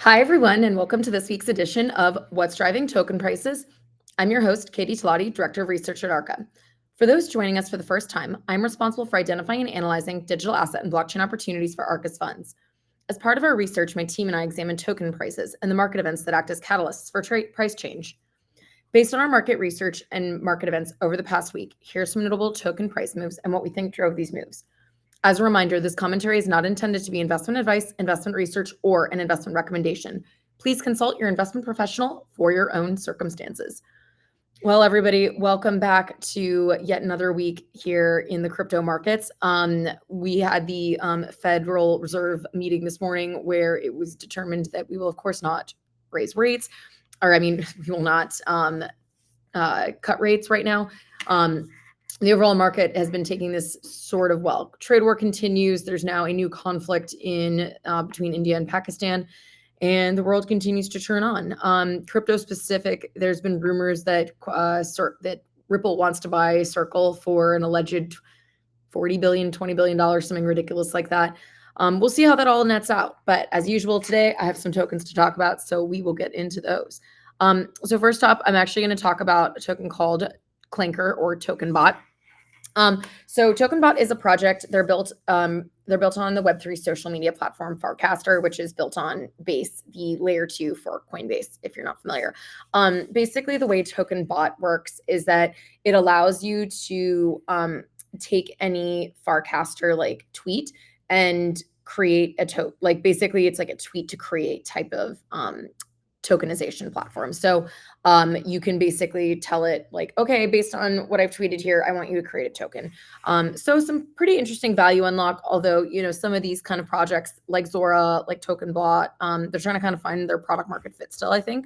Hi, everyone, and welcome to this week's edition of What's Driving Token Prices. I'm your host, Katie Talati, Director of Research at Arca. For those joining us for the first time, I'm responsible for identifying and analyzing digital asset and blockchain opportunities for Arca's funds. As part of our research, my team and I examine token prices and the market events that act as catalysts for price change. Based on our market research and market events over the past week, here's some notable token price moves and what we think drove these moves. As a reminder, this commentary is not intended to be investment advice, investment research, or an investment recommendation. Please consult your investment professional for your own circumstances. Well, everybody, welcome back to yet another week here in the crypto markets. We had the Federal Reserve meeting this morning where it was determined that we will, of course, not raise rates, we will not cut rates right now. The overall market has been taking this sort of, trade war continues. There's now a new conflict between India and Pakistan, and the world continues to turn on. Crypto specific, there's been rumors that that Ripple wants to buy Circle for an alleged $40 billion, $20 billion, something ridiculous like that. We'll see how that all nets out. But as usual today, I have some tokens to talk about, so we will get into those. So first up, I'm actually going to talk about a token called Clanker or TokenBot. So TokenBot is a project. They're built on the Web3 social media platform Farcaster, which is built on Base, the layer 2 for Coinbase, if you're not familiar. Basically, the way TokenBot works is that it allows you to take any Farcaster like tweet and create a basically it's like a tweet to create type of tokenization platform. So you can basically tell it like, okay, based on what I've tweeted here, I want you to create a token. So some pretty interesting value unlock, although, some of these kind of projects like Zora, like TokenBot, they're trying to kind of find their product market fit still, I think,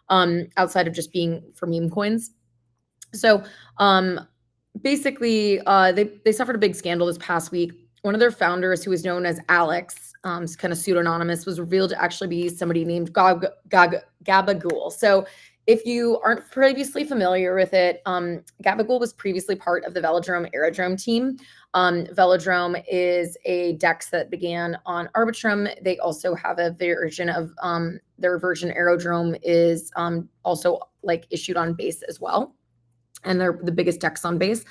outside of just being for meme coins. So basically, they suffered a big scandal this past week. One of their founders, who was known as Alex, kind of pseudonymous, was revealed to actually be somebody named Gabagool. So if you aren't previously familiar with it, Gabagool was previously part of the Velodrome Aerodrome team. Velodrome is a DEX that began on Arbitrum. They also have a version of their version Aerodrome is also like issued on Base as well. And they're the biggest DEX on Base.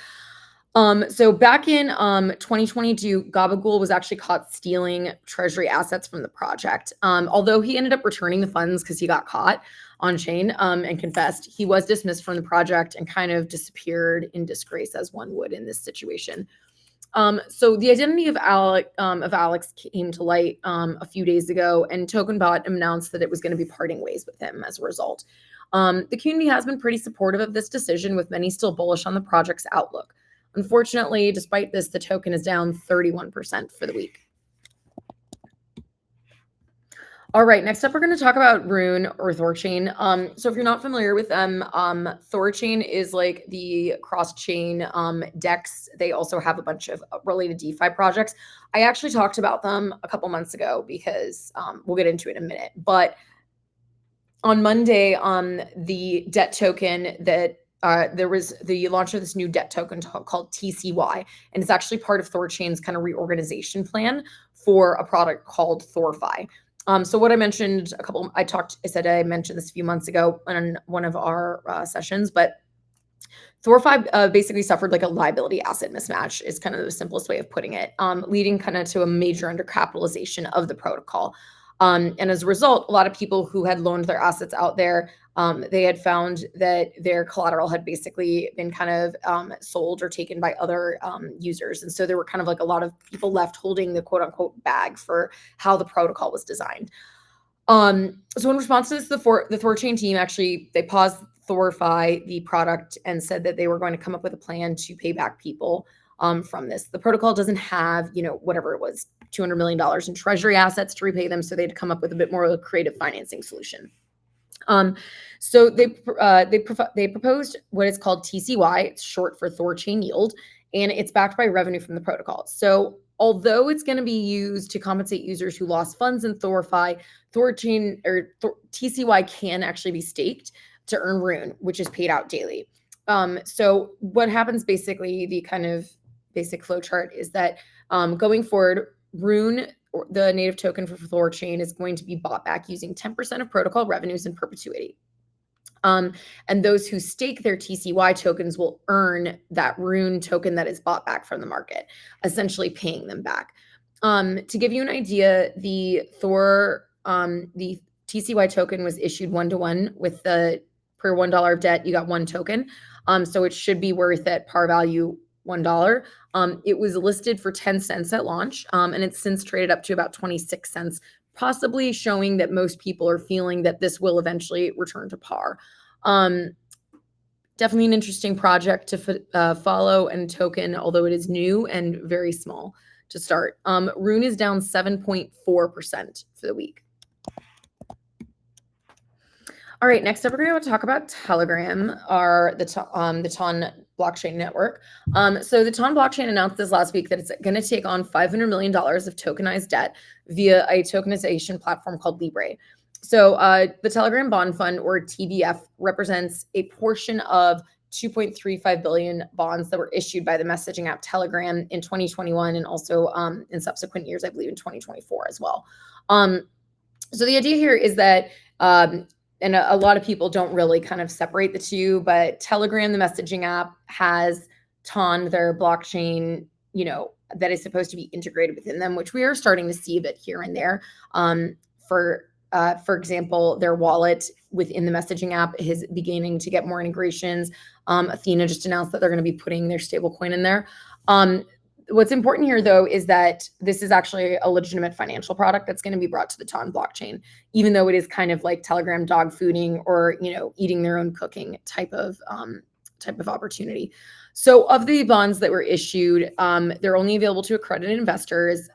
So back in 2022, Gabagool was actually caught stealing treasury assets from the project. Although he ended up returning the funds because he got caught on chain and confessed, he was dismissed from the project and kind of disappeared in disgrace, as one would in this situation. So the identity of Alex came to light a few days ago, and TokenBot announced that it was going to be parting ways with him as a result. The community has been pretty supportive of this decision, with many still bullish on the project's outlook. Unfortunately, despite this, the token is down 31% for the week. All right, next up, we're going to talk about Rune or Thor Chain. So if you're not familiar with them, Thor Chain is like the cross-chain DEX. They also have a bunch of related DeFi projects. I actually talked about them a couple months ago because we'll get into it in a minute. But on Monday, the debt token that there was the launch of this new debt token called TCY, and it's actually part of Thor Chain's kind of reorganization plan for a product called ThorFi. So what I mentioned I mentioned this a few months ago in one of our sessions, but ThorFi basically suffered like a liability asset mismatch is kind of the simplest way of putting it, leading kind of to a major undercapitalization of the protocol. And as a result, a lot of people who had loaned their assets out there, they had found that their collateral had basically been kind of sold or taken by other users. And so there were kind of like a lot of people left holding the quote unquote bag for how the protocol was designed. So in response to this, the Thor Chain team actually, they paused ThorFi, the product, and said that they were going to come up with a plan to pay back people from this. The protocol doesn't have, whatever it was, $200 million in treasury assets to repay them. So they'd come up with a bit more of a creative financing solution. So they proposed what is called TCY. It's short for Thor Chain Yield, and it's backed by revenue from the protocol. So although it's going to be used to compensate users who lost funds in ThorFi, TCY can actually be staked to earn Rune, which is paid out daily. So what happens basically, the kind of basic flow chart is that going forward, Rune the native token for Thor Chain is going to be bought back using 10% of protocol revenues in perpetuity. And those who stake their TCY tokens will earn that Rune token that is bought back from the market, essentially paying them back. To give you an idea, the TCY token was issued 1-to-1 with the per $1 of debt, you got one token. So it should be worth at par value $1. It was listed for 10 cents at launch, and it's since traded up to about 26 cents, possibly showing that most people are feeling that this will eventually return to par. Definitely an interesting project to follow and token, although it is new and very small to start. Rune is down 7.4% for the week. All right, next up, we're going to talk about Telegram, or the TON blockchain network. So the TON blockchain announced this last week that it's going to take on $500 million of tokenized debt via a tokenization platform called Libre. So the Telegram Bond Fund, or TBF, represents a portion of 2.35 billion bonds that were issued by the messaging app Telegram in 2021 and also in subsequent years, I believe in 2024 as well. So the idea here is that and a lot of people don't really kind of separate the two, but Telegram, the messaging app, has TON, their blockchain, that is supposed to be integrated within them, which we are starting to see a bit here and there. For example, their wallet within the messaging app is beginning to get more integrations. Athena just announced that they're going to be putting their stablecoin in there. What's important here, though, is that this is actually a legitimate financial product that's going to be brought to the TON blockchain, even though it is kind of like Telegram dog fooding or eating their own cooking type of opportunity. So of the bonds that were issued, they're only available to accredited investors,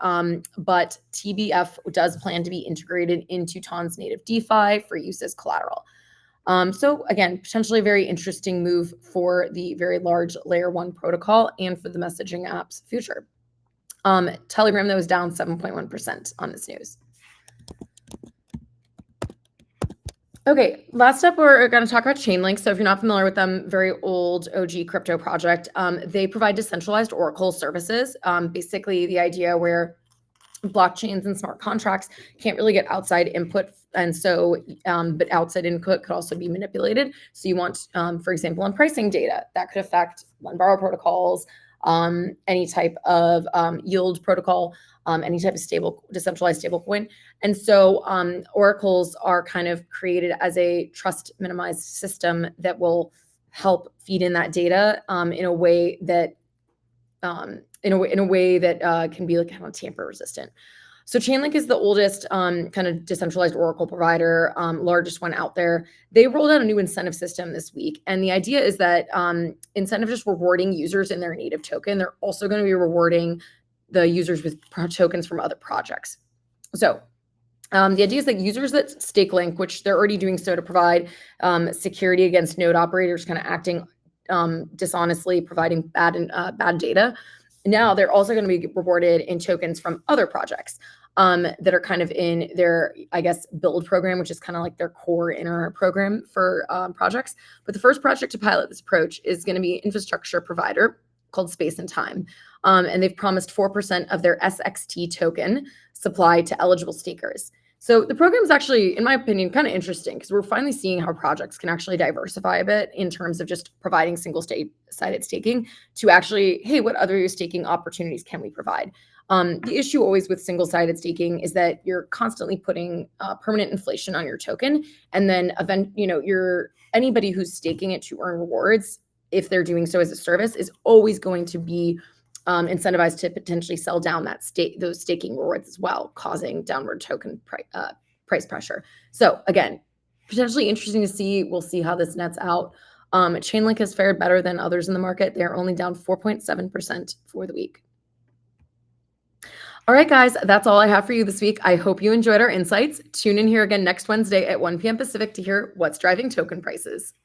but TBF does plan to be integrated into TON's native DeFi for use as collateral. So again, potentially a very interesting move for the very large layer 1 protocol and for the messaging app's future. Telegram, though, is down 7.1% on this news. Okay, last up, we're going to talk about Chainlink. So if you're not familiar with them, very old OG crypto project. They provide decentralized Oracle services. Basically, the idea where blockchains and smart contracts can't really get outside input, and so but outside input could also be manipulated. So you want, for example, on pricing data that could affect lend borrow protocols, any type of yield protocol, any type of decentralized stablecoin. And so oracles are kind of created as a trust minimized system that will help feed in that data in a way that can be like kind of tamper resistant. So Chainlink is the oldest kind of decentralized Oracle provider, largest one out there. They rolled out a new incentive system this week. And the idea is that instead of just rewarding users in their native token, they're also going to be rewarding the users with tokens from other projects. So the idea is that users that stake Link, which they're already doing so to provide security against node operators kind of acting dishonestly, providing bad data. Now they're also going to be rewarded in tokens from other projects that are kind of in their, I guess, build program, which is kind of like their core inner program for projects. But the first project to pilot this approach is going to be an infrastructure provider called Space and Time. And they've promised 4% of their SXT token supply to eligible stakers. So the program is actually, in my opinion, kind of interesting because we're finally seeing how projects can actually diversify a bit in terms of just providing single-sided staking to actually, hey, what other staking opportunities can we provide? The issue always with single-sided staking is that you're constantly putting permanent inflation on your token, and then anybody who's staking it to earn rewards, if they're doing so as a service, is always going to be incentivized to potentially sell down those staking rewards as well, causing downward token price pressure. So again, potentially interesting to see. We'll see how this nets out. Chainlink has fared better than others in the market. They're only down 4.7% for the week. All right, guys, that's all I have for you this week. I hope you enjoyed our insights. Tune in here again next Wednesday at 1 p.m. Pacific to hear what's driving token prices.